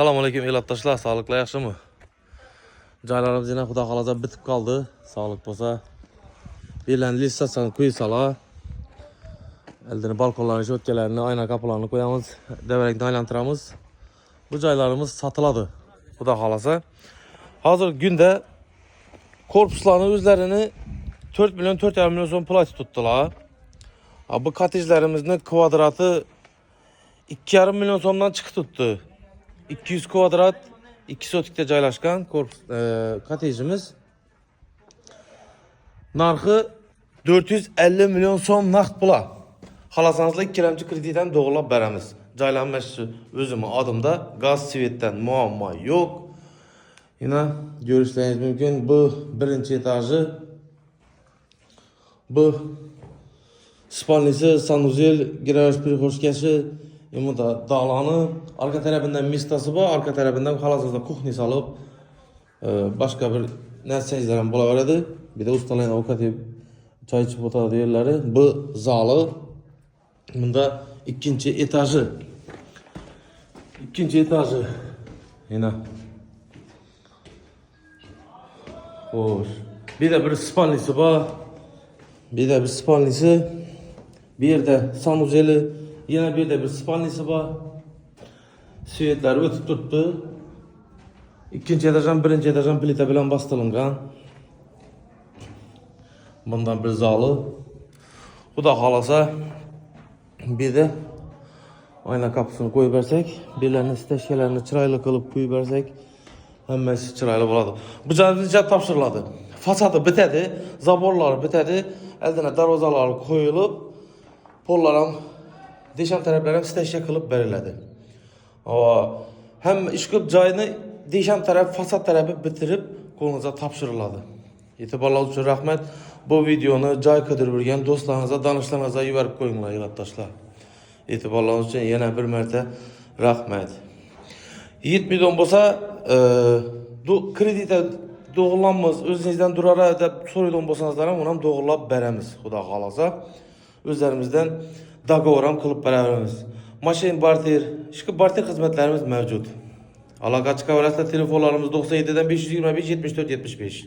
Selamünaleyküm elatdaşlar, sağlıkla yaxşı mı? Caylarımız yine Xuda xalaca bitip kaldı. Sağlık bolsa. Birlərini listasını kuyu sala. Eldini balkonlarını, şötkələrini, ayna kapılarını koyamız. Devrəkini aylantıramız. Bu caylarımız satıladı. Xuda xalaca. Hazır günde korpuslarının üzlerini 4 milyon 4,5 milyon son plati tuttular. Bu katejlerimizin kvadratı 2,5 milyon sondan çıkı tuttu. 200 kvadrat 2 sotikte caylaşkan katejimiz. Narxı 450 milyon son naqd pula. Xalasanızla 2 kiləmçi kreditdən doğula bərəmiz. Caylanması özümü adımda qaz sivetdən muamma yok. Yine görüşleriniz mümkün. Bu birinci etajı. Bu spalnisi, sanuzel, giraj prixoşkəsi. Yine da dağlanı. Arka tərəfindən mistası var. Arka tərəfindən xalasınızda kuxnisi alıp başka bir nəsəclərən bula verədi. Bir de ustalayın avukat çay içip otadı yerleri. Bu zalı. Bunda ikinci etajı. İkinci etajı. Yine. Hoş. Bir de bir spalnisi var. Bir de bir spalnisi. Bir de sanuzeli. Yine bir de bir spalnisi var. Sivetler ötüp tuttu. İkinci etajdan birinci etajdan plita bilen bastırılgan. Bundan bir zalı. Bu da halasa. Bir de ayna kapısını koyup versek. Birlerini steşkelerini çıraylı kılıp koyup versek. Həmməsi çıraylı buladı. Bu cənizcə tapşırıladı. Fasadı bitədi. Zaborları bitədi. Əldənə darvazaları koyulub. Pollarım, deşən tərəflərim steşkə kılıb verilədi. Həm işqib cayını deşən tərəf, fasad tərəfi bitirib qolunuza tapşırıladı. İtibarlar üçün rəhmət. Bu videonu cay kıdırırgən dostlarınıza, danışlarınıza yuvarıb koyunlar elatdaşlar. İtibarlar üçün yenə bir mərtə rəhmət. 7 milyon bolsa kredite doğulanmız özünüzden durara da soruydun bolsanızlarım onam doğulab bərəmiz Xuda xalaca. Özlərimizdən dogovoram kılıp bərəmiz. Maşin barter, işki barter hizmetlerimiz mevcut. Alaka çıkavarasla telefonlarımız 97'den 525 74 75.